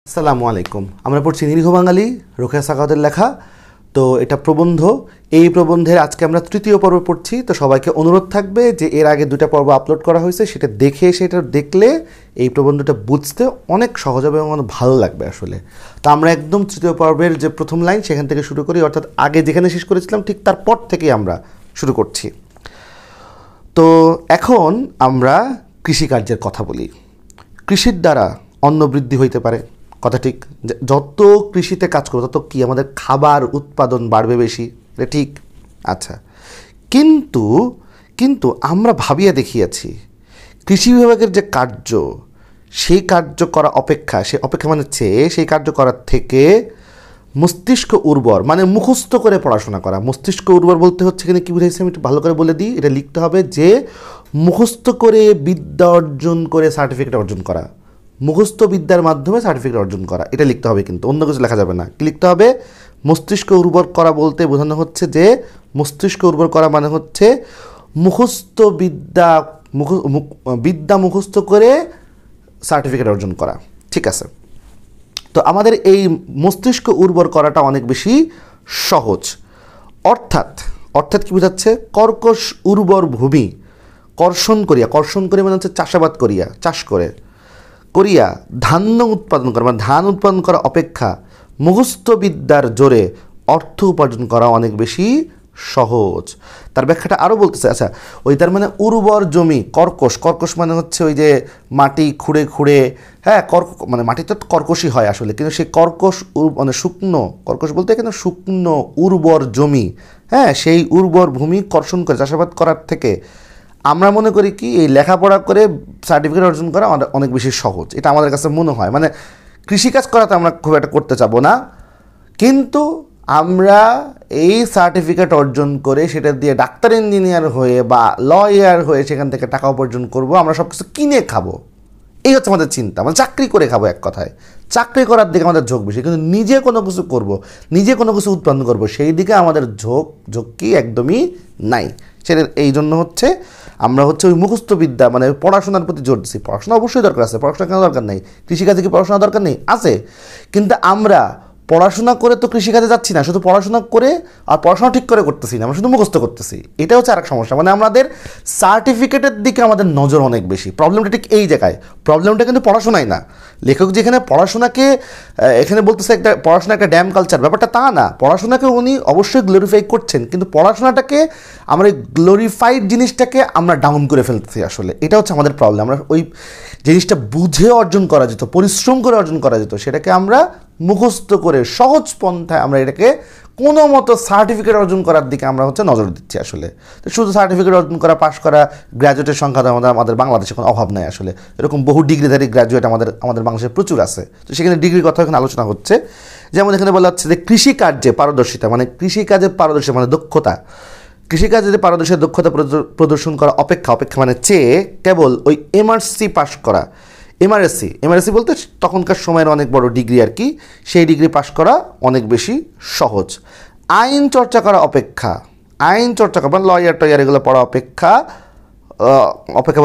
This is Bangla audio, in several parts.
আসসালামু আলাইকুম। আমরা পড়ছি নিরীহ বাঙালি, রোকেয়া সাখাওয়াতের লেখা। তো এটা প্রবন্ধ। এই প্রবন্ধের আজকে আমরা তৃতীয় পর্ব পড়ছি। তো সবাইকে অনুরোধ থাকবে যে এর আগে দুটা পর্ব আপলোড করা হয়েছে, সেটা দেখলে এই প্রবন্ধটা বুঝতে অনেক সহজ হবে এবং অনেক ভালো লাগবে আসলে। তো আমরা একদম তৃতীয় পর্বের যে প্রথম লাইন সেখান থেকে শুরু করি, অর্থাৎ আগে যেখানে শেষ করেছিলাম ঠিক তারপর থেকেই আমরা শুরু করছি। তো এখন আমরা কৃষিকার্যের কথা বলি। কৃষির দ্বারা অন্ন বৃদ্ধি হইতে পারে, কথা ঠিক। যত কৃষিতে কাজ করবো তত কি আমাদের খাবার উৎপাদন বাড়বে বেশি, এটা ঠিক। আচ্ছা, কিন্তু আমরা ভাবিয়া দেখিয়াছি কৃষি বিভাগের যে কার্য, সেই কার্য করা অপেক্ষা মানে সেই কার্য করার থেকে মস্তিষ্ক উর্বর মানে মুখস্থ করে পড়াশোনা করা। মস্তিষ্ক উর্বর বলতে হচ্ছে এখানে কী বুঝাইছে আমি একটু ভালো করে বলে দিই। এটা লিখতে হবে যে মুখস্থ করে বিদ্যা অর্জন করে সার্টিফিকেট অর্জন করা, মুখস্থ বিদ্যার মাধ্যমে সার্টিফিকেট অর্জন করা, এটা লিখতে হবে। কিন্তু অন্য কিছু লেখা যাবে না। কি লিখতে হবে? মস্তিষ্ক উর্বর করা বলতে বোঝানো হচ্ছে যে মস্তিষ্ক উর্বর করা মানে হচ্ছে মুখস্থ বিদ্যা মুখস্থ করে সার্টিফিকেট অর্জন করা। ঠিক আছে। তো আমাদের এই মস্তিষ্ক উর্বর করাটা অনেক বেশি সহজ। অর্থাৎ কি বোঝাচ্ছে? কর্কশ উর্বর ভূমি কর্ষণ করিয়া মানে হচ্ছে চাষাবাদ করিয়া, চাষ করিয়া ধান্য উৎপাদন করা মানে ধান উৎপাদন করা অপেক্ষা মুখস্থ বিদ্যার জোরে অর্থ উপার্জন করা অনেক বেশি সহজ। তার ব্যাখ্যাটা আরও বলতেছে। আচ্ছা, ওই তার মানে উর্বর জমি, কর্কশ মানে হচ্ছে ওই যে মাটি খুঁড়ে হ্যাঁ, মানে মাটি তো কর্কশই হয় আসলে, কিন্তু সেই মানে শুকনো, কর্কশ বলতে এখানে শুকনো উর্বর জমি, হ্যাঁ, সেই উর্বর ভূমি কর্ষণ করে চাষাবাদ করার থেকে আমরা মনে করি কি এই লেখাপড়া করে সার্টিফিকেট অর্জন করা অনেক বেশি সহজ। এটা আমাদের কাছে মনে হয়। মানে কৃষিকাজ করাতে আমরা খুব একটা করতে চাবো না, কিন্তু আমরা এই সার্টিফিকেট অর্জন করে সেটা দিয়ে ডাক্তার ইঞ্জিনিয়ার হয়ে বা লয়ার হয়ে সেখান থেকে টাকা উপার্জন করবো, আমরা সব কিছু কিনে খাবো, এই হচ্ছে আমাদের চিন্তা। মানে চাকরি করে খাবো, এক কথায় চাকরি করার দিকে আমাদের ঝোঁক বেশি। কিন্তু নিজে কোনো কিছু করবো, নিজে কোনো কিছু উৎপন্ন করবো, সেই দিকে আমাদের ঝোঁক কি একদমই নাই। সেটা এই জন্য হচ্ছে আমরা ওই মুখস্থ বিদ্যা মানে পড়াশোনার প্রতি জোর দিচ্ছি। পড়াশোনা অবশ্যই দরকার আছে, পড়াশোনা কেন দরকার নেই? কৃষিকাজে কি পড়াশোনা দরকার নেই? আছে। কিন্তু আমরা পড়াশোনা করে তো কৃষিকাজে যাচ্ছি না, শুধু পড়াশোনা করে আর পড়াশোনা ঠিক করে করতেছি না, আমরা শুধু মুখস্থ করতেছি। এটা হচ্ছে আরেক সমস্যা। মানে আমাদের সার্টিফিকেটের দিকে আমাদের নজর অনেক বেশি। প্রবলেমটা ঠিক এই জায়গায়। প্রবলেমটা কিন্তু পড়াশোনায় না। লেখক যেখানে পড়াশোনাকে এখানে বলতেছে পড়াশোনা একটা ড্যাম কালচার, ব্যাপারটা তা না। পড়াশোনাকে উনি অবশ্যই গ্লোরিফাই করছেন, কিন্তু পড়াশোনাটাকে আমরা এই গ্লোরিফাইড জিনিসটাকে আমরা ডাউন করে ফেলতেছি আসলে। এটা হচ্ছে আমাদের প্রবলেম। আমরা ওই জিনিসটা বুঝে অর্জন করা যেত, পরিশ্রম করে অর্জন করা যেত, সেটাকে আমরা মুখস্থ করে সহজ পন্থায় আমরা এটাকে কোনো মতো সার্টিফিকেট অর্জন করার দিকে আমরা নজর দিচ্ছি আসলে। তো শুধু সার্টিফিকেট অর্জন করা, পাশ করা, গ্র্যাজুয়েটের সংখ্যা আমাদের বাংলাদেশে কোনো অভাব নাই আসলে। এরকম বহু ডিগ্রিধারী গ্র্যাজুয়েট আমাদের বাংলাদেশে প্রচুর আছে। তো সেখানে ডিগ্রির কথা এখানে আলোচনা হচ্ছে। যেমন এখানে বলা হচ্ছে যে কৃষিকার্যে পারদর্শিতা মানে কৃষিকাজে পারদর্শিতা মানে দক্ষতা, কৃষিকাজে পারদর্শিতা দক্ষতা প্রদর্শন করা অপেক্ষা মানে চেয়ে কেবল ওই এমআরসি পাশ করা, এমআরএসসি বলতে তখনকার সময়ের অনেক বড় ডিগ্রি আর কি, সেই ডিগ্রি পাশ করা অনেক বেশি সহজ। আইন চর্চা করা মানে লয়ার টয়ার এগুলো পড়া অপেক্ষা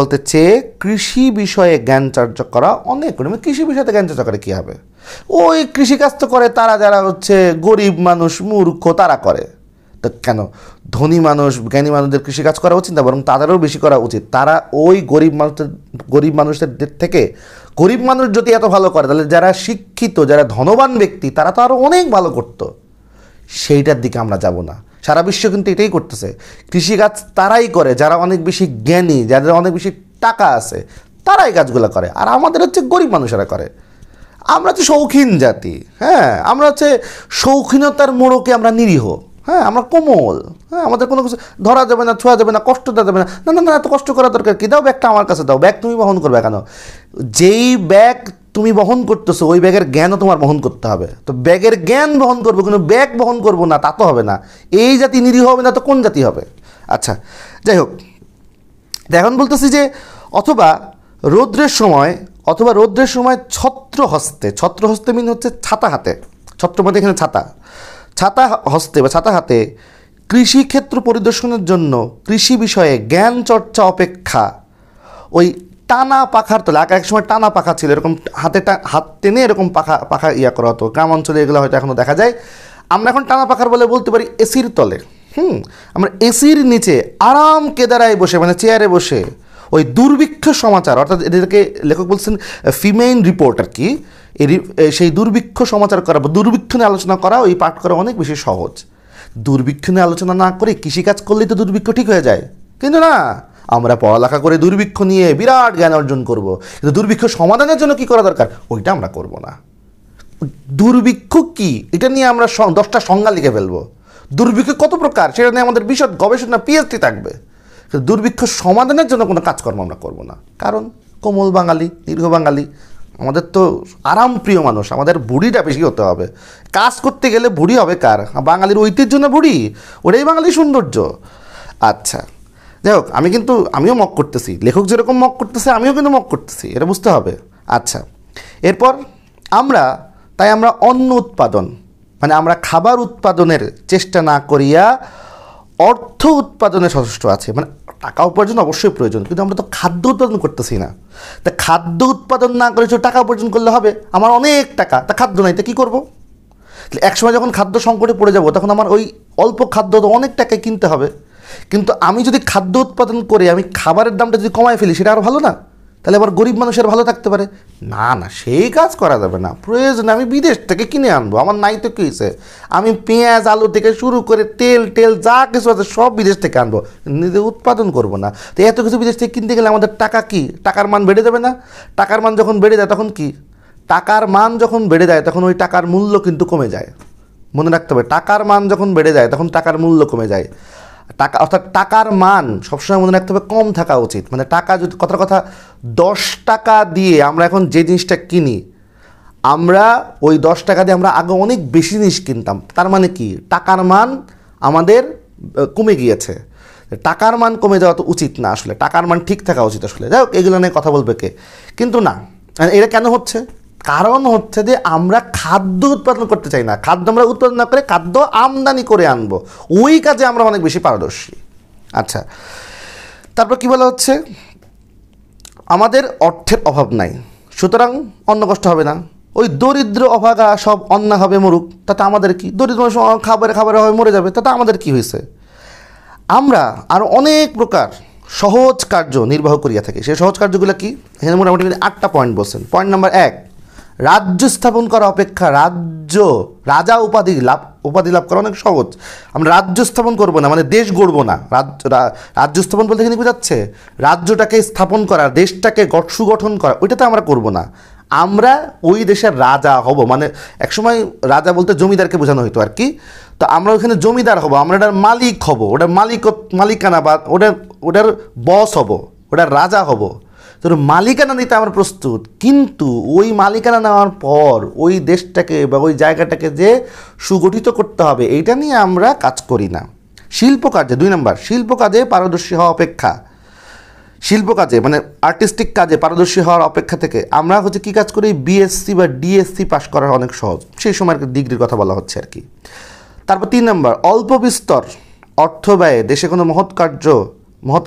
বলতে চেয়ে কৃষি বিষয়ে জ্ঞান চর্চা করা অনেক। কৃষি বিষয়ে জ্ঞান চর্চা করে কী হবে? ওই কৃষিকাজ তো করে তারা যারা গরিব মানুষ, মূর্খ, তারা করে। তো কেন ধনী মানুষ, জ্ঞানী মানুষদের কৃষিকাজ করা উচিত না, বরং তাদেরও বেশি করা উচিত। তারা ওই গরিব মানুষদের থেকে, গরিব মানুষ যদি এত ভালো করে তাহলে যারা শিক্ষিত, যারা ধনবান ব্যক্তি, তারা তো আরও অনেক ভালো করতো। সেইটার দিকে আমরা যাব না। সারা বিশ্ব কিন্তু এটাই করতেছে। কৃষিকাজ তারাই করে যারা অনেক বেশি জ্ঞানী, যাদের অনেক বেশি টাকা আছে, তারাই কাজগুলো করে। আর আমাদের গরিব মানুষেরা করে। আমরা শৌখিন জাতি, হ্যাঁ, আমরা শৌখিনতার মোড়কে আমরা নিরীহ, হ্যাঁ, আমরা কোমল, হ্যাঁ, আমাদের কোনো কিছু ধরা যাবে না, ছোঁয়া যাবে না, কষ্ট দেওয়া যাবে না। না, এত কষ্ট করা দরকার কি? দাও ব্যাগটা আমার কাছে দাও, ব্যাগ তুমি বহন করবে কেন? যেই ব্যাগ তুমি বহন করতেছো ওই ব্যাগের জ্ঞানও তোমার বহন করতে হবে। তো ব্যাগের জ্ঞান বহন করবো, কিন্তু ব্যাগ বহন করবো না, তা তো হবে না। এই জাতি নিরীহ হবে না তো কোন জাতি হবে? আচ্ছা, যাই হোক, এখন বলতেছি যে অথবা রৌদ্রের সময় ছত্র হস্তে মিন হচ্ছে ছাতা হাতে, ছত্র মানে এখানে ছাতা হস্তে বা ছাতা হাতে কৃষিক্ষেত্র পরিদর্শনের জন্য কৃষি বিষয়ে জ্ঞান চর্চা অপেক্ষা ওই টানা পাখার তলে, এক সময় টানা পাখা ছিল, এরকম হাত টেনে এরকম পাখা পাখা ইয়া করা হতো, গ্রাম অঞ্চলে এগুলো হয়তো এখনও দেখা যায়। আমরা এখন টানা পাখার বলে বলতে পারি এসির তলে। আমরা এসির নিচে আরাম কেদারায় বসে, মানে চেয়ারে বসে ওই দুর্ভিক্ষ সমাচার, অর্থাৎ এদেরকে লেখক বলছেন ফিমেইন রিপোর্ট আর কি, সেই দুর্ভিক্ষ সমাচার করা বা দুর্ভিক্ষ নিয়ে আলোচনা করা, ওই পাঠ করা অনেক বেশি সহজ। দুর্ভিক্ষ নিয়ে আলোচনা না করে কৃষিকাজ করলেই তো দুর্ভিক্ষ ঠিক হয়ে যায়, কিন্তু না, আমরা পড়ালেখা করে দুর্ভিক্ষ নিয়ে বিরাট জ্ঞান অর্জন করব, কিন্তু দুর্ভিক্ষ সমাধানের জন্য কী করা দরকার ওইটা আমরা করব না। দুর্ভিক্ষ কি এটা নিয়ে আমরা 10টা সংজ্ঞা লিখে ফেলবো, দুর্ভিক্ষ কত প্রকার সেটা নিয়ে আমাদের বিশদ গবেষণা পিএইচডি থাকবে, কিন্তু দুর্ভিক্ষ সমাধানের জন্য কোনো কাজকর্ম আমরা করব না। কারণ কোমল বাঙালি, নিরীহ বাঙালি, আমাদের তো আরাম প্রিয় মানুষ, আমাদের বুড়িটা বেশি হতে হবে। কাজ করতে গেলে বুড়ি হবে কার? বাঙালির ঐতিহ্য না বুড়ি, ওটাই বাঙালির সৌন্দর্য। আচ্ছা, যাই হোক, আমিও মক করতেছি, লেখক যেরকম মক করতেছে আমিও কিন্তু মক করতেছি, এটা বুঝতে হবে। আচ্ছা, এরপর আমরা অন্ন উৎপাদন, মানে আমরা খাবার উৎপাদনের চেষ্টা না করিয়া অর্থ উৎপাদনে সচেষ্ট আছে, মানে টাকা উপার্জন অবশ্যই প্রয়োজন, কিন্তু আমরা তো খাদ্য উৎপাদন করতেছি না। তা খাদ্য উৎপাদন না করে টাকা উপার্জন করলে হবে? আমার অনেক টাকা, তা খাদ্য নাই, তা কী করবো? একসময় যখন খাদ্য সংকটে পড়ে যাব তখন আমার ওই অল্প খাদ্য তো অনেক টাকায় কিনতে হবে, কিন্তু আমি যদি খাদ্য উৎপাদন করে আমি খাবারের দামটা যদি কমায় ফেলি সেটা আরও ভালো না? তাহলে আবার গরিব মানুষের ভালো থাকতে পারে না, না সেই কাজ করা যাবে না। প্রয়োজন আমি বিদেশ থেকে কিনে আনবো, আমার নাই তো কী হয়েছে, আমি পেঁয়াজ আলু থেকে শুরু করে তেল যা কিছু আছে সব বিদেশ থেকে আনবো, নিজে উৎপাদন করবো না। তো এত কিছু বিদেশ থেকে কিনতে গেলে আমাদের টাকা কি, টাকার মান বেড়ে যাবে না? টাকার মান যখন বেড়ে যায় তখন কি, টাকার মান যখন বেড়ে যায় তখন ওই টাকার মূল্য কিন্তু কমে যায়। মনে রাখতে হবে, টাকার মান যখন বেড়ে যায় তখন টাকার মূল্য কমে যায়। টাকা অর্থাৎ টাকার মান সবসময় মনে রাখতে হবে কম থাকা উচিত। মানে টাকা যদি কথা 10 টাকা দিয়ে আমরা এখন যে জিনিসটা কিনি, আমরা ওই 10 টাকা দিয়ে আমরা আগে অনেক বেশি জিনিস কিনতাম, তার মানে কি টাকার মান আমাদের কমে গিয়েছে। টাকার মান কমে যাওয়া তো উচিত না, আসলে টাকার মান ঠিক থাকা উচিত আসলে। যাই হোক, এগুলো নিয়ে কথা বলবে কে, কিন্তু না, এটা কেন হচ্ছে? কারণ হচ্ছে যে আমরা খাদ্য উৎপাদন করতে চাই না, খাদ্য আমরা উৎপাদন না করে খাদ্য আমদানি করে আনবো, ওই কাজে আমরা অনেক বেশি পারদর্শী। আচ্ছা, তারপর কি বলা হচ্ছে, আমাদের অর্থের অভাব নাই, সুতরাং অন্ন কষ্ট হবে না। ওই দরিদ্র অভাগা সব অন্ন হবে মরুক, তাতে আমাদের কি? দরিদ্র খাবারে হবে মরে যাবে, তাতে আমাদের কি হয়েছে? আমরা আরও অনেক প্রকার সহজ কার্য নির্বাহ করিয়া থাকি। সেই সহজ কার্যগুলো কি? এখানে মোটামুটি 8টা পয়েন্ট বলছেন। পয়েন্ট নাম্বার 1, রাজ্য স্থাপন করা অপেক্ষা রাজা উপাধি লাভ করা অনেক সহজ। আমরা রাজ্য স্থাপন করবো না, মানে দেশ গড়বো না। রাজ্য স্থাপন বলতে এখানে বোঝাচ্ছে রাজ্যটাকে স্থাপন করা, দেশটাকে সুগঠন করা, ওইটাতে আমরা করবো না। আমরা ওই দেশের রাজা হব, মানে একসময় রাজা বলতে জমিদারকে বোঝানো হইতো আর কি। তো আমরা ওইখানে জমিদার হব, আমরা ওটার মালিক হব, ওটার মালিকানা বা ওটার বস হব, ওটার রাজা হব। তো মালিকানা নিতে আমরা প্রস্তুত, কিন্তু ওই মালিকানা নেওয়ার পর ওই দেশটাকে বা ওই জায়গাটাকে যে সুগঠিত করতে হবে, এইটা নিয়ে আমরা কাজ করি না। শিল্প কাজে 2 নম্বর, শিল্প কাজে পারদর্শী হওয়া অপেক্ষা, শিল্প কাজে মানে আর্টিস্টিক কাজে পারদর্শী হওয়ার অপেক্ষা থেকে আমরা কী কাজ করি, বিএসসি বা ডিএসসি পাস করা অনেক সহজ, সেই সময় ডিগ্রির কথা বলা হচ্ছে আর কি। তারপর 3 নম্বর, অল্প বিস্তর অর্থ ব্যয়ে দেশে কোনো মহৎ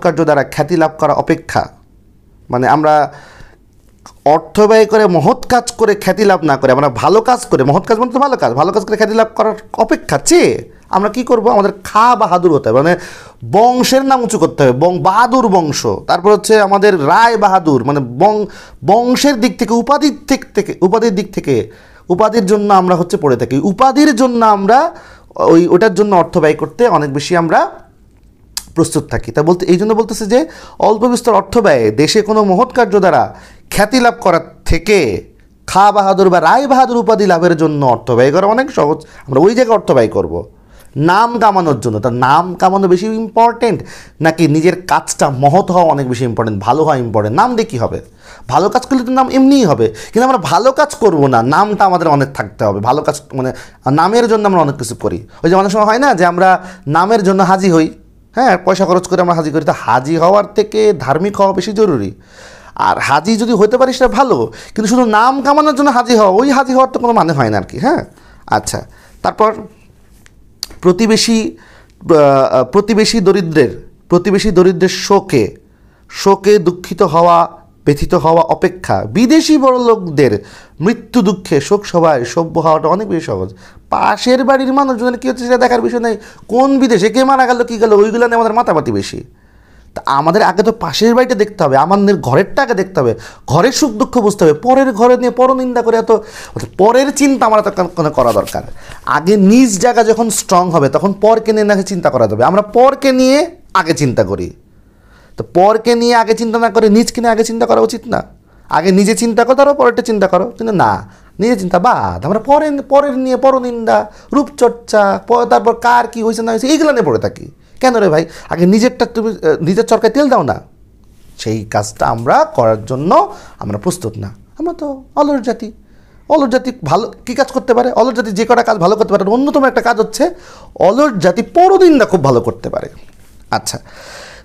কার্য দ্বারা খ্যাতি লাভ করা অপেক্ষা, মানে আমরা অর্থ ব্যয় করে মহৎ কাজ করে খ্যাতি লাভ না করে আমরা ভালো কাজ করে, মহৎ কাজ মানে তো ভালো কাজ করে খ্যাতি লাভ করার অপেক্ষা চেয়ে আমরা কি করব, আমাদের বাহাদুর হতে হবে, মানে বংশের নাম উঁচু করতে হবে, বাহাদুর বংশ। তারপর হচ্ছে আমাদের রায় বাহাদুর, মানে বংশের দিক থেকে উপাধির দিক থেকে উপাধির জন্য আমরা হচ্ছে পড়ে থাকি, উপাধির জন্য আমরা ওটার জন্য অর্থ ব্যয় করতে অনেক বেশি আমরা প্রস্তুত থাকি। তা বলতে এই জন্য বলতেছে যে অল্প বিস্তর অর্থ ব্যয়ে দেশে কোনো মহৎ কার্য দ্বারা খ্যাতি লাভ করার থেকে বাহাদুর বা রায় বাহাদুর উপাধি লাভের জন্য অর্থ ব্যয় করা অনেক সহজ। আমরা ওই জায়গায় অর্থ ব্যয় করব নাম কামানোর জন্য। তার নাম কামানো বেশি ইম্পর্টেন্ট নাকি নিজের কাজটা মহৎ হওয়া অনেক বেশি ইম্পর্টেন্ট, ভালো হওয়া ইম্পর্টেন্ট? নাম দিয়ে কী হবে? ভালো কাজ করলে তো নাম এমনিই হবে, কিন্তু আমরা ভালো কাজ করব না, নামটা আমাদের অনেক থাকতে হবে। ভালো কাজ মানে নামের জন্য আমরা অনেক কিছু করি। ওই যে অনেক সময় হয় না যে আমরা নামের জন্য হাজি হই, হ্যাঁ, পয়সা খরচ করে আমরা হাজি করি। তো হাজি হওয়ার থেকে ধার্মিক হওয়া বেশি জরুরি। আর হাজি যদি হতে পারি সেটা ভালো, কিন্তু শুধু নাম কামানোর জন্য হাজি হওয়া, ওই হাজি হওয়ার তো কোনো মানে হয় না আর কি। হ্যাঁ, আচ্ছা, তারপর প্রতিবেশী দরিদ্রের শোকে দুঃখিত হওয়া ব্যথিত হওয়া অপেক্ষা বিদেশি বড় লোকদের মৃত্যু দুঃখে শোক সভায় সভ্য হওয়াটা অনেক বেশি সহজ। পাশের বাড়ির মানুষজনের কী হচ্ছে সেটা দেখার বিষয় নেই, কোন বিদেশে কে মারা গেল কী গেল ওইগুলো নিয়ে আমাদের মাতামাতি বেশি। তা আমাদের আগে তো পাশের বাড়িটা দেখতে হবে, আমাদের ঘরেরটা আগে দেখতে হবে, ঘরের সুখ দুঃখ বুঝতে হবে। পরের ঘরে নিয়ে পরনিন্দা করে এত পরের চিন্তা আমরা তো করা দরকার। আগে নিজ জায়গা যখন স্ট্রং হবে তখন পরকে নিয়ে নাকি চিন্তা করা যাবে। আমরা পরকে নিয়ে আগে চিন্তা করি, তো পরকে নিয়ে আগে চিন্তা না করে নিজকে নিয়ে আগে চিন্তা করা উচিত না? আগে নিজে চিন্তা করো তারপর পরেরটা চিন্তা করো, কিন্তু না, নিজে চিন্তা বাদ, আমরা পরের নিয়ে পরনিন্দা, রূপচর্চা, তারপর কার কী হয়েছে না হয়েছে এইগুলো নিয়ে পড়ে থাকি। কেন রে ভাই, আগে নিজেরটা তুমি নিজের চরকায় তেল দাও না। সেই কাজটা আমরা করার জন্য আমরা প্রস্তুত না। আমরা তো অলস জাতি। অলস জাতি ভালো কী কাজ করতে পারে? অলস জাতি যে কটা কাজ ভালো করতে পারে অন্যতম একটা কাজ হচ্ছে অলস জাতি পরনিন্দা খুব ভালো করতে পারে। আচ্ছা,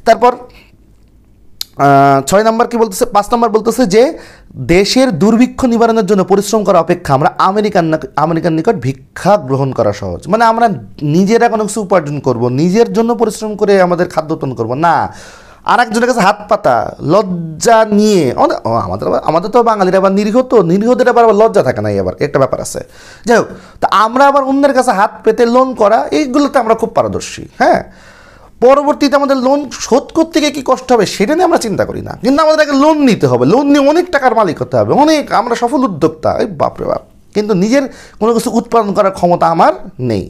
তারপর 6 নম্বর কি বলতেছে, 5 নম্বর বলতেছে যে দেশের দুর্ভিক্ষ নিবারণের জন্য পরিশ্রম করা অপেক্ষা আমরা আমেরিকার নিকট ভিক্ষা গ্রহণ করা সহজ। মানে আমরা নিজেরা কোনো কিছু উপার্জন করব, নিজের জন্য পরিশ্রম করে আমাদের খাদ্য উৎপন্ন করবো না, আর একজনের কাছে হাত পাতা লজ্জা নিয়ে। আমাদের তো বাঙালিরা আবার নিরীহদের আবার লজ্জা থাকে না, আবার একটা ব্যাপার আছে। যাই হোক, তা আমরা আবার অন্যের কাছে হাত পেতে লোন করা এইগুলোতে আমরা খুব পারদর্শী। হ্যাঁ, পরবর্তীতে আমাদের লোন শোধ করতে গিয়ে কী কষ্ট হবে সেটা নিয়ে আমরা চিন্তা করি না, কিন্তু আমাদের আগে লোন নিতে হবে, লোন নিয়ে অনেক টাকার মালিক হতে হবে, অনেক আমরা সফল উদ্যোক্তা, এই বাপরে বাপ, কিন্তু নিজের কোনো কিছু উৎপাদন করার ক্ষমতা আমার নেই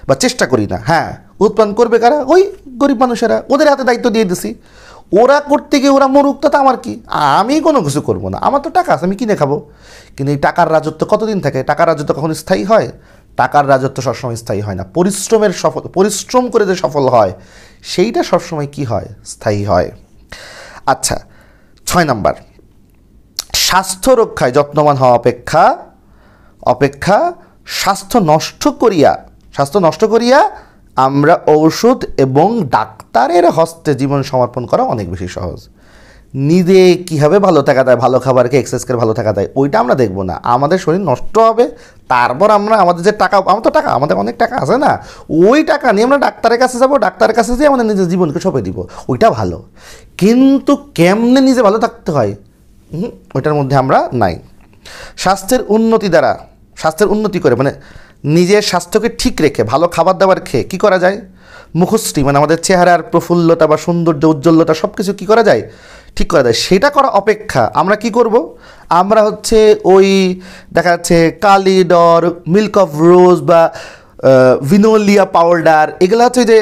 বা চেষ্টা করি না। হ্যাঁ, উৎপাদন করবে কারা? ওই গরিব মানুষেরা, ওদের হাতে দায়িত্ব দিয়ে দিছি, ওরা করতে গিয়ে ওরা মরুক, তো আমার কি, আমি কোনো কিছু করবো না, আমার তো টাকা আছে, আমি কিনে খাবো। কিন্তু এই টাকার রাজত্ব কতদিন থাকে? টাকার রাজত্ব কখনো স্থায়ী হয়? টাকার রাজত্ব সবসময় স্থায়ী হয় না। পরিশ্রম করে যে সফল হয় সেইটা সবসময় কি হয়? স্থায়ী হয়। আচ্ছা, 6 নম্বর, স্বাস্থ্য রক্ষায় যত্নবান হওয়া অপেক্ষা স্বাস্থ্য নষ্ট করিয়া আমরা ঔষধ এবং ডাক্তারের হস্তে জীবন সমর্পণ করা অনেক বেশি সহজ। নিজে কীভাবে ভালো থাকা যায়, ভালো খাবারকে এক্সারসাইজ করে ভালো থাকা যায়, ওইটা আমরা দেখবো না। আমাদের শরীর নষ্ট হবে, তারপর আমরা আমাদের যে টাকা, আমাদের অনেক টাকা আছে না, ওই টাকা নিয়ে আমরা ডাক্তারের কাছে যাবো, ডাক্তারের কাছে যেয়ে আমাদের নিজের জীবনকে সঁপে দিব, ওইটা ভালো। কিন্তু কেমনে নিজে ভালো থাকতে হয় ওইটার মধ্যে আমরা নাই। স্বাস্থ্যের উন্নতি করে মানে নিজের স্বাস্থ্যকে ঠিক রেখে ভালো খাবার দাবার খেয়ে কী করা যায়? মুখশ্রী মানে আমাদের চেহারার প্রফুল্লতা বা সৌন্দর্য উজ্জ্বলতা সব কিছু কী করা যায়? ঠিক করা যায়। সেটা করা অপেক্ষা আমরা কি করব? আমরা ওই দেখা যাচ্ছে কালিডর, মিল্ক অফ রোজ বা ভিনোলিয়া পাউডার, এগুলো হচ্ছে যে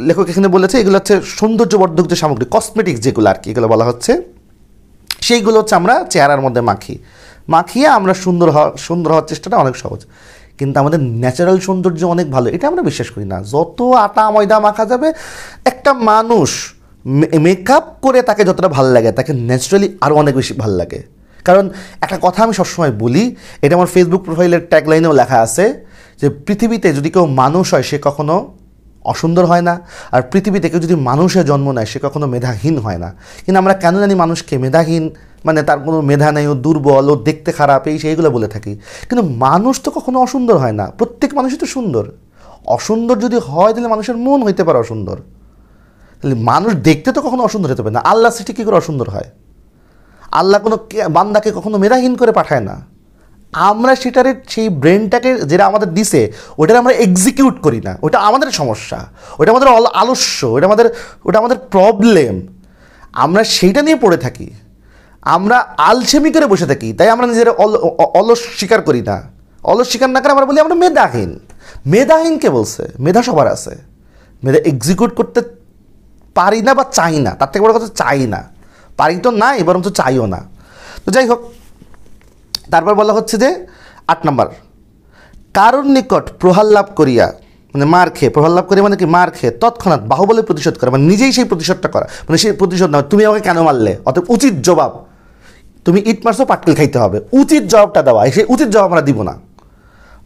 লেখক এখানে বলেছে এগুলো হচ্ছে সৌন্দর্যবর্ধক যে সামগ্রী, কসমেটিক্স যেগুলো আর কি এগুলো বলা হচ্ছে, সেইগুলো হচ্ছে আমরা চেহারার মধ্যে মাখিয়ে আমরা সুন্দর হওয়ার চেষ্টাটা অনেক সহজ। কিন্তু আমাদের ন্যাচারাল সৌন্দর্য অনেক ভালো, এটা আমরা বিশ্বাস করি না। যত আটা ময়দা মাখা যাবে, একটা মানুষ মেকআপ করে তাকে যতটা ভালো লাগে তাকে ন্যাচারালি আরও অনেক বেশি ভালো লাগে। কারণ একটা কথা আমি সবসময় বলি, এটা আমার ফেসবুক প্রোফাইলের ট্যাগলাইনেও লেখা আছে যে পৃথিবীতে যদি কেউ মানুষ হয় সে কখনো অসুন্দর হয় না, আর পৃথিবীতে কেউ যদি মানুষের জন্ম নেয় সে কখনো মেধাহীন হয় না। কিন্তু আমরা কেন জানি মানুষকে মেধাহীন, মানে তার কোনো মেধা নেই, ও দুর্বল, ও দেখতে খারাপ, সেইগুলো বলে থাকি। কিন্তু মানুষ তো কখনো অসুন্দর হয় না, প্রত্যেক মানুষই তো সুন্দর। অসুন্দর যদি হয় তাহলে মানুষের মন হইতে পারে অসুন্দর, তাহলে মানুষ দেখতে তো কখনো অসুন্দর হতে পারে না। আল্লাহ সৃষ্টি কী করে অসুন্দর হয়? আল্লাহ কোনো বান্দাকে কখনো মেধাহীন করে পাঠায় না। আমরা সেই ব্রেনটাকে যেটা আমাদের দিছে ওটা আমরা এক্সিকিউট করি না, ওটা আমাদের সমস্যা, ওটা আমাদের আলস্য, ওটা আমাদের প্রবলেম। আমরা সেইটা নিয়ে পড়ে থাকি, আমরা আলসেমি করে বসে থাকি, তাই আমরা নিজেরা অলস স্বীকার করি না। অলস স্বীকার না করে আমরা বলি আমরা মেধাহীন কে বলছে? মেধা সবার আছে, মেধা এক্সিকিউট করতে পারি না বা চাই না, তার থেকে বড় কথা চাই না, পারি তো নাই বরং তো চাইও না। তো যাই হোক, তারপর বলা হচ্ছে যে 8 নম্বর, কারোর নিকট প্রহার লাভ করিয়া মানে প্রহার লাভ করিয়া মানে কি মার খেয়ে তৎক্ষণাৎ বাহুবলে প্রতিশোধ করা, মানে নিজেই সেই প্রতিশোধটা করা, মানে সেই প্রতিশোধ না, তুমি আমাকে কেন মারলে, অতএব উচিত জবাব, তুমি ইট মারছো পাটকেল খাইতে হবে, উচিত জবাবটা দেওয়া। সেই উচিত জবাব আমরা দিব না।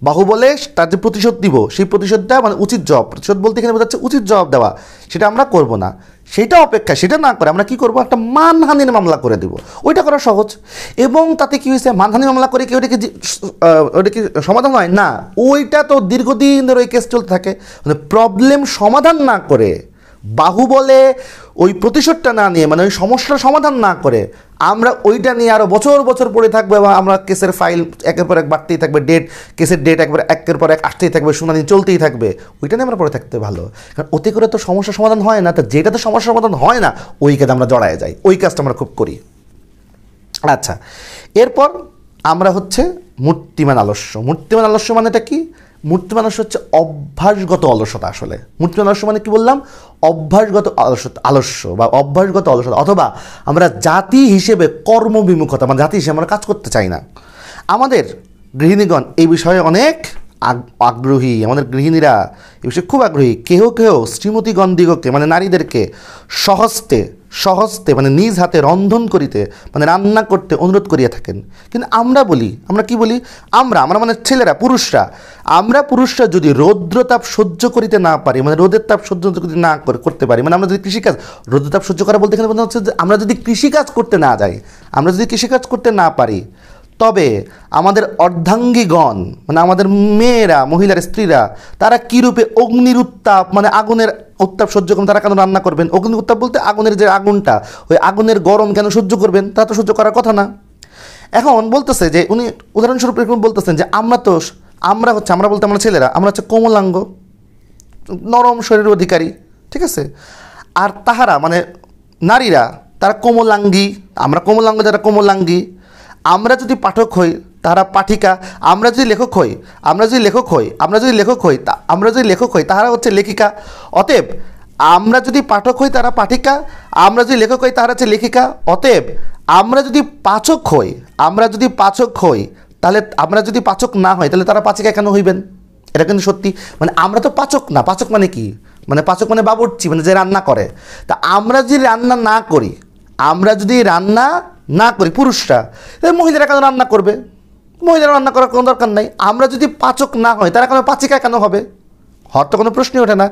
বাহুবলে তার যে প্রতিশোধ দিব সেই প্রতিশোধটা মানে উচিত জবাব, প্রতিশোধ বলতে এখানে বোঝাচ্ছে উচিত জবাব দেওয়া, সেটা আমরা করব না। সেটা অপেক্ষা, সেটা না করে আমরা কি করব? একটা মানহানির মামলা করে দেব, ওইটা করা সহজ। এবং তাতে কি হয়েছে, মানহানির মামলা করে কি ওটা কি সমাধান হয় না? ওইটা তো দীর্ঘদিন ধরে ওই কেস চলতে থাকে। মানে প্রবলেম সমাধান না করে বাহুবলে ওই প্রতিশোধটা না নিয়ে, মানে ওই সমস্যার সমাধান না করে আমরা ওইটা নিয়ে আরও বছর বছর পড়ে থাকবো এবং আমরা কেসের ফাইল একের পর এক বাড়তেই থাকবে, কেসের ডেট একের পর এক আসতেই থাকবে, শুনানি চলতেই থাকবে, ওইটা নিয়ে আমরা পড়ে থাকতে ভালো। কারণ ওতে করে তো সমস্যার সমাধান হয় না, তো যেটাতে সমস্যার সমাধান হয় না ওই কাজে আমরা জড়ায় যাই, ওই কাজটা আমরা খুব করি। আচ্ছা, এরপর আমরা হচ্ছে মূর্তিমান আলস্য। মূর্তিমান আলস্য মানেটা কি? মূর্তিমান আলস্য হচ্ছে অভ্যাসগত অলসতা। আসলে মূর্তিমান আলস্য মানে কি বললাম? অভ্যাসগত আলস্য বা অভ্যাসগত অলসতা, অথবা আমরা জাতি হিসেবে কর্মবিমুখতা, মানে জাতি হিসেবে আমরা কাজ করতে চাই না। আমাদের গৃহিণীগণ এই বিষয়ে অনেক আগ্রহী, আমাদের গৃহিণীরা এই বিষয়ে খুব আগ্রহী। কেহ কেহ শ্রীমতীগণদিগকে মানে নারীদেরকে সহস্তে মানে নিজ হাতে রন্ধন করিতে মানে রান্না করতে অনুরোধ করিয়া থাকেন। কিন্তু আমরা কি বলি? আমরা মানে ছেলেরা, পুরুষরা যদি রৌদ্রতাপ সহ্য করিতে না পারি, মানে রোদের তাপ সহ্য করতে না করতে পারি, মানে আমরা যদি কৃষিকাজ, রৌদ্রতাপ সহ্য করা বলতে এখানে বোঝানো হচ্ছে যে আমরা যদি কৃষিকাজ করতে না যাই, আমরা যদি কৃষিকাজ করতে না পারি, তবে আমাদের অর্ধাঙ্গীগণ মানে আমাদের মেয়েরা, মহিলার স্ত্রীরা, তারা কীরূপে অগ্নির উত্তাপ মানে আগুনের উত্তাপ সহ্য করবেন, তারা কেন রান্না করবেন? অগ্নির উত্তাপ বলতে আগুনের যে আগুনটা, ওই আগুনের গরম কেন সহ্য করবেন? তা তো সহ্য করার কথা না। এখন বলতেছে যে উনি উদাহরণস্বরূপ এরকম বলতেছেন যে আমরা বলতে আমরা ছেলেরা, আমরা হচ্ছে কোমলাঙ্গ, নরম শরীর অধিকারী, ঠিক আছে? আর তাহারা মানে নারীরা, তারা কোমলাঙ্গী, আমরা কোমলাঙ্গ, যারা কোমলাঙ্গী। আমরা যদি পাঠক হই তারা পাঠিকা, আমরা যদি লেখক হই তাহারা হচ্ছে লেখিকা। অতএব আমরা যদি পাঠক হই তারা পাঠিকা, আমরা যদি লেখক হই তাহারা হচ্ছে লেখিকা। অতএব আমরা যদি পাচক হই তাহলে, আমরা যদি পাচক না হই তাহলে তারা পাচিকা কেন হইবেন? এটা কিন্তু সত্যি। মানে আমরা তো পাচক না। পাচক মানে কি? মানে পাচক মানে বাবুর্চি, মানে যে রান্না করে। তা আমরা যদি রান্না না করি পুরুষরা, মহিলারা কেন রান্না করবে? মহিলারা রান্না করার কোনো দরকার নাই। আমরা যদি পাচক না হয় তারা কেন পাচিকা কেন হবে? হওয়ার তো কোনো প্রশ্নই ওঠে না।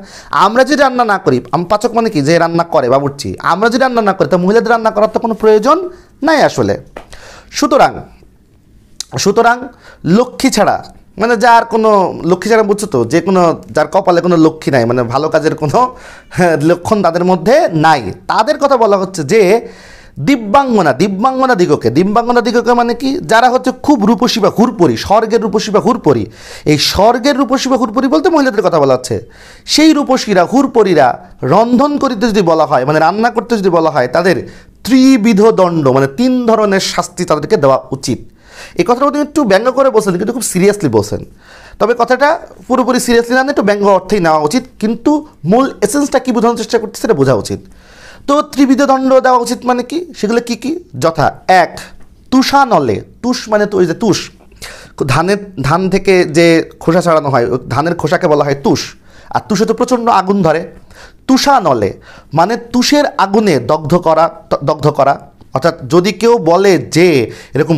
আমরা যদি রান্না না করি, পাচক মানে কি? যে রান্না করে, বাবুর্চি। আমরা যদি রান্না না করি তা মহিলাদের রান্না করার তো কোনো প্রয়োজন নাই আসলে। সুতরাং লক্ষ্মী ছাড়া, মানে যার কোনো লক্ষ্মী ছাড়া, বুঝছো তো, যে কোনো যার কপালে কোনো লক্ষ্মী নাই, মানে ভালো কাজের কোনো লক্ষণ তাদের মধ্যে নাই, তাদের কথা বলা হচ্ছে যে দিব্যাঙ্গনা দিগকে মানে কি? যারা হচ্ছে খুব রূপসী বা হুরপরি, স্বর্গের রূপসী বা হুরপরি। এই স্বর্গের রূপসী বা হুরপরি বলতে মহিলাদের কথা বলা হচ্ছে। সেই রূপসীরা, হুরপরীরা রন্ধন করিতে যদি বলা হয়, মানে রান্না করতে যদি বলা হয়, তাদের ত্রিবিধ দণ্ড মানে 3 ধরনের শাস্তি তাদেরকে দেওয়া উচিত। এই কথাটা তিনি একটু ব্যঙ্গ করে বলছেন, কিন্তু খুব সিরিয়াসলি বলছেন। তবে কথাটা পুরোপুরি সিরিয়াসলি না, একটু ব্যঙ্গ অর্থেই নেওয়া উচিত, কিন্তু মূল এসেন্সটা কী বোঝানোর চেষ্টা করছে সেটা বোঝা উচিত। তো ত্রিবিধ দণ্ড দেওয়া উচিত মানে কি? সেগুলো কি কি? যথা 1, তুষানলে। তুষ মানে তো ওই যে তুষ, ধান থেকে যে খোসা ছাড়ানো হয়, ধানের খোসাকে বলা হয় তুষ। আর তুষে তো প্রচণ্ড আগুন ধরে। তুষানলে মানে তুষের আগুনে দগ্ধ করা। অর্থাৎ যদি কেউ বলে যে এরকম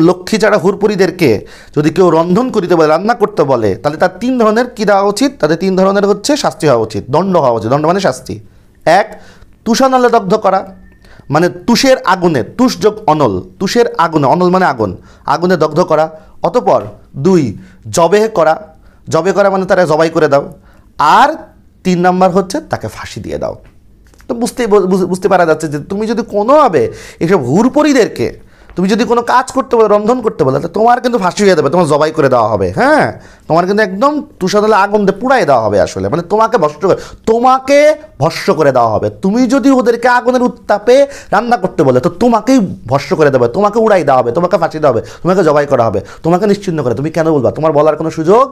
লক্ষ্মী ছাড়া হুরপরীদেরকে যদি কেউ রন্ধন করিতে বলে, রান্না করতে বলে, তাহলে তার 3 ধরনের কী দেওয়া উচিত? তাদের 3 ধরনের হচ্ছে শাস্তি হওয়া উচিত, দণ্ড হওয়া উচিত। দণ্ড মানে শাস্তি। 1, তুষানলে দগ্ধ করা, মানে তুষের আগুনে, তুষ যোগ অনল, তুষের আগুনে, অনল মানে আগুন, আগুনে দগ্ধ করা। অতঃপর 2, জবে করা মানে তারা জবাই করে দাও। আর 3 নাম্বার হচ্ছে তাকে ফাঁসি দিয়ে দাও। তো বুঝতে পারা যাচ্ছে যে তুমি যদি কোনোভাবে এইসব হুরপরীদেরকে তুমি যদি কোনো কাজ করতে বলো, রন্ধন করতে বলো, তাহলে তোমার কিন্তু ফাঁসি হয়ে যাবে, তোমার জবাই করে দেওয়া হবে। হ্যাঁ, তোমার কিন্তু একদম তুষারলে আগুন দিয়ে পুড়াই দেওয়া হবে আসলে, মানে তোমাকে ভস্য করে দেওয়া হবে। তুমি যদি ওদেরকে আগুনের উত্তাপে রান্না করতে বলে, তো তোমাকেই ভস্য করে দেবে, তোমাকে উড়াই দেওয়া হবে, তোমাকে ফাঁসি দেওয়া হবে, তোমাকে জবাই করা হবে, তোমাকে নিশ্চিহ্ন করে। তুমি কেন বলবা? তোমার বলার কোনো সুযোগ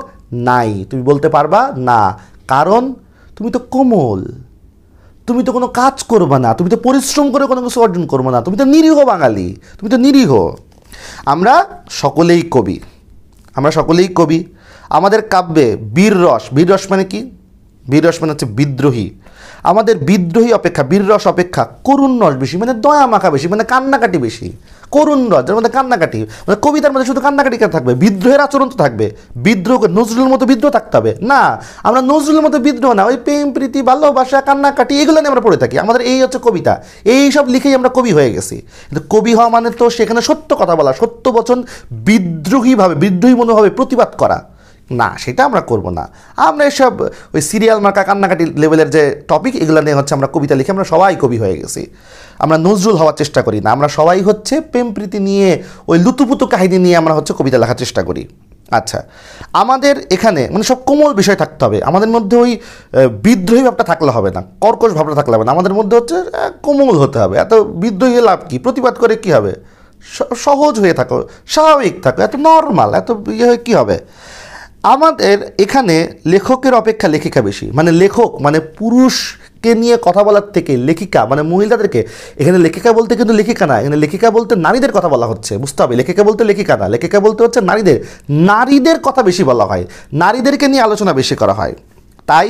নাই, তুমি বলতে পারবা না, কারণ তুমি তো কোমল, তুমি তো কোনো কাজ করবে না, তুমি তো পরিশ্রম করে কোনো কিছু অর্জন করবে না, তুমি তো নিরীহ বাঙালি, তুমি তো নিরীহ। আমরা সকলেই কবি। আমাদের কাব্যে বীররস মানে কি? বীররস মানে হচ্ছে বিদ্রোহী। আমাদের বীররস অপেক্ষা করুণ রস বেশি, মানে দয়া মাখা বেশি, মানে কান্নাকাটি বেশি। করুণ রস যার মধ্যে কান্নাকাটি, মানে কবিতার মধ্যে শুধু কান্নাকাটি কেন থাকবে? বিদ্রোহের আচরণ তো থাকবে। বিদ্রোহ নজরুলের মতো বিদ্রোহ থাকতে হবে না। আমরা নজরুলের মতো বিদ্রোহ না, ওই প্রেম প্রীতি ভালোবাসা কান্নাকাটি এগুলো নিয়ে আমরা পড়ে থাকি। আমাদের এই হচ্ছে কবিতা, এই সব লিখেই আমরা কবি হয়ে গেছি। কিন্তু কবি হওয়া মানে তো সেখানে সত্য কথা বলা, সত্য বচন, বিদ্রোহী মনোভাবে প্রতিবাদ করা। না, সেটা আমরা করব না। আমরা এসব ওই সিরিয়াল মার্কা কান্নাকাটি লেভেলের যে টপিক, এগুলো নিয়ে হচ্ছে আমরা কবিতা লিখে আমরা সবাই কবি হয়ে গেছি। আমরা নজরুল হওয়ার চেষ্টা করি না, আমরা সবাই হচ্ছে প্রেম প্রীতি নিয়ে ওই লুতুপুতু কাহিনী নিয়ে আমরা হচ্ছে কবিতা লেখার চেষ্টা করি। আচ্ছা, আমাদের এখানে মানে সব কোমল বিষয় থাকতে হবে, আমাদের মধ্যে ওই বিদ্রোহী ভাবটা থাকলে হবে না, কর্কশ ভাবটা থাকলে হবে না, আমাদের মধ্যে হচ্ছে কোমল হতে হবে। এত বিদ্রোহী লাভ কি, প্রতিবাদ করে কি হবে, সহজ হয়ে থাকো, স্বাভাবিক থাকো, এত নর্মাল, এত ইয়ে হয়ে কী হবে। আমাদের এখানে লেখকের অপেক্ষা লেখিকা বেশি, মানে লেখক মানে পুরুষকে নিয়ে কথা বলার থেকে লেখিকা মানে মহিলাদেরকে, এখানে লেখিকা বলতে কিন্তু লেখিকা না, এখানে লেখিকা বলতে নারীদের কথা বলা হচ্ছে, বুঝতে হবে। লেখিকা বলতে লেখিকা না, লেখিকা বলতে হচ্ছে নারীদের কথা বেশি বলা হয়, নারীদেরকে নিয়ে আলোচনা বেশি করা হয়। তাই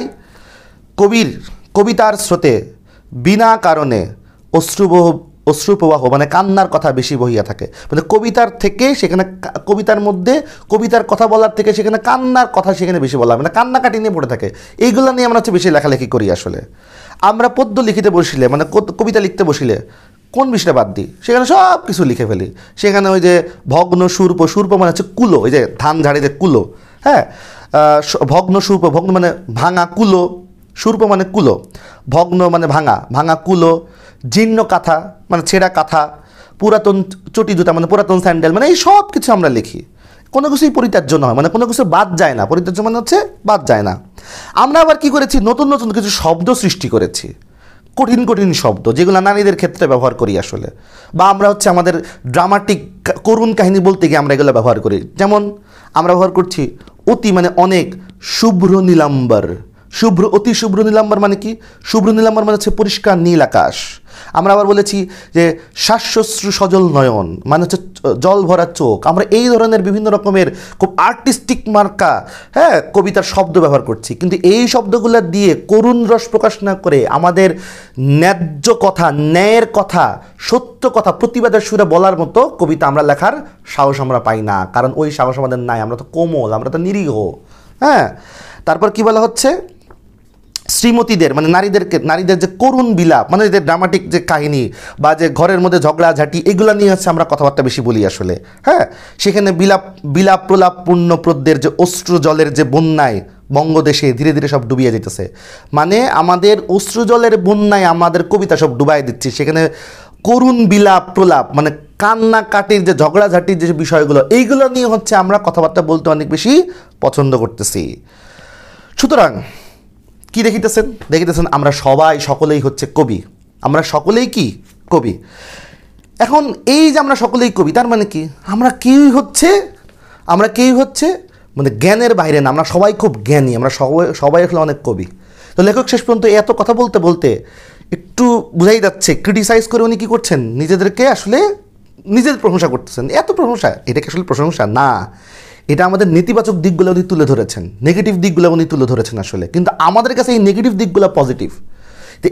কবিতার স্রোতে বিনা কারণে অশ্রুপ্রবাহ মানে কান্নার কথা বেশি বহিয়া থাকে, মানে কবিতার থেকে সেখানে কবিতার মধ্যে কবিতার কথা বলার থেকে সেখানে কান্নার কথা সেখানে বেশি বলা হয়, মানে কান্নাকাটি নিয়ে পড়ে থাকে। এইগুলো নিয়ে আমরা হচ্ছে বেশি লেখালেখি করি। আসলে আমরা পদ্য লিখিতে বসিলে মানে কবিতা লিখতে বসিলে কোন বিষয়টা বাদ দিই, সেখানে সব কিছু লিখে ফেলি। সেখানে ওই যে ভগ্ন সুর্প মানে হচ্ছে কুলো, ওই যে ধান ঝাড়ি যে কুলো, হ্যাঁ, ভগ্ন ভগ্ন মানে ভাঙা, কুলো সুর্প মানে কুলো, ভগ্ন মানে ভাঙা কুলো, জীর্ণ কাঁথা মানে ছেঁড়া কাঁথা, পুরাতন চটি জুতা মানে পুরাতন স্যান্ডেল, মানে এই সব কিছু আমরা লিখি। কোনো কিছুই পরিত্যাজ্য নয়, মানে কোনো কিছু বাদ যায় না, পরিত্যাজ্য মানে হচ্ছে বাদ যায় না। আমরা আবার কি করেছি, নতুন নতুন কিছু শব্দ সৃষ্টি করেছি, কঠিন কঠিন শব্দ যেগুলো নারীদের ক্ষেত্রে ব্যবহার করি আসলে, বা আমরা হচ্ছে আমাদের ড্রামাটিক করুণ কাহিনী বলতে গিয়ে আমরা এগুলো ব্যবহার করি। যেমন আমরা ব্যবহার করছি অতি মানে অনেক, শুভ্র নীলাম্বর, অতি শুভ্র নীলাম্বর মানে কি, শুভ্র নীলাম্বর মানে হচ্ছে পরিষ্কার নীল আকাশ। আমরা আবার বলেছি যে শাশ্বশ্রু সজল নয়ন মানে হচ্ছে জল ভরা চোখ। আমরা এই ধরনের বিভিন্ন রকমের খুব আর্টিস্টিক মার্কা, হ্যাঁ, কবিতার শব্দ ব্যবহার করছি, কিন্তু এই শব্দগুলো দিয়ে করুণ রস প্রকাশ না করে আমাদের ন্যায্য কথা, ন্যায়ের কথা, সত্য কথা প্রতিবাদের সুরে বলার মতো কবিতা আমরা লেখার সাহস আমরা পাই না, কারণ ওই সাহস আমাদের নাই, আমরা তো কোমল, আমরা তো নিরীহ। হ্যাঁ, তারপর কি বলা হচ্ছে, শ্রীমতীদের মানে নারীদের যে করুণ বিলাপ মানে যে ড্রামাটিক যে কাহিনী বা যে ঘরের মধ্যে ঝগড়াঝাঁটি, এগুলো নিয়ে হচ্ছে আমরা কথাবার্তা বেশি বলি আসলে। হ্যাঁ, সেখানে বিলাপ প্রলাপ পূর্ণ প্রদ্যের যে অশ্রু জলের যে বন্যায় বঙ্গদেশে ধীরে ধীরে সব ডুবিয়ে যেতেছে, মানে আমাদের অশ্রু জলের বন্যায় আমাদের কবিতা সব ডুবাই দিচ্ছে। সেখানে করুণ বিলাপ প্রলাপ মানে কান্নাকাটির যে ঝগড়াঝাঁটির যে বিষয়গুলো, এইগুলো নিয়ে হচ্ছে আমরা কথাবার্তা বলতে অনেক বেশি পছন্দ করতেছি। সুতরাং কি দেখিতেছেন আমরা সকলেই হচ্ছে কবি, আমরা সকলেই কি কবি। এখন এই যে আমরা সকলেই কবি, তার মানে কি আমরা কেউই হচ্ছে মানে জ্ঞানের বাইরে না, আমরা সবাই খুব জ্ঞানী, আমরা সবাই আসলে অনেক কবি। তো লেখক শেষ পর্যন্ত এত কথা বলতে বলতে একটু বোঝাই যাচ্ছে ক্রিটিসাইজ করে উনি কী করছেন, নিজেদেরকে আসলে নিজেদের প্রশংসা করতেছেন। এত প্রশংসা, এটা কি আসলে প্রশংসা না, এটা আমাদের নেতিবাচক দিকগুলো উনি তুলে ধরেছেন, নেগেটিভ দিকগুলো উনি তুলে ধরেছেন আসলে, কিন্তু আমাদের কাছে এই নেগেটিভ দিকগুলো পজিটিভ। তো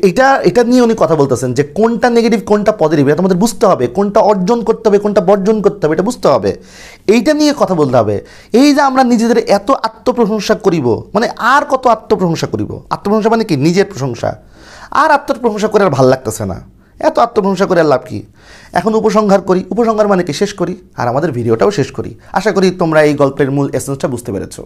এটা নিয়ে উনি কথা বলতেছেন যে কোনটা নেগেটিভ কোনটা পজিটিভ, এটা আমাদের বুঝতে হবে, কোনটা অর্জন করতে হবে কোনটা বর্জন করতে হবে এটা বুঝতে হবে, এইটা নিয়ে কথা বলতে হবে। এই যে আমরা নিজেদের এত আত্মপ্রশংসা করিব, মানে আর কত আত্মপ্রশংসা করিব, আত্মপ্রশংসা মানে কি নিজের প্রশংসা, আর আত্মপ্রশংসা করে আর ভাল লাগতেছে না, এত আত্মপ্রশংসা করে আর লাভ কি। এখন উপসংহার করি, উপসংহার মানে কি শেষ করি, আর আমাদের ভিডিওটাও শেষ করি। আশা করি তোমরা এই গল্পের মূল এসেন্সটা বুঝতে পেরেছো।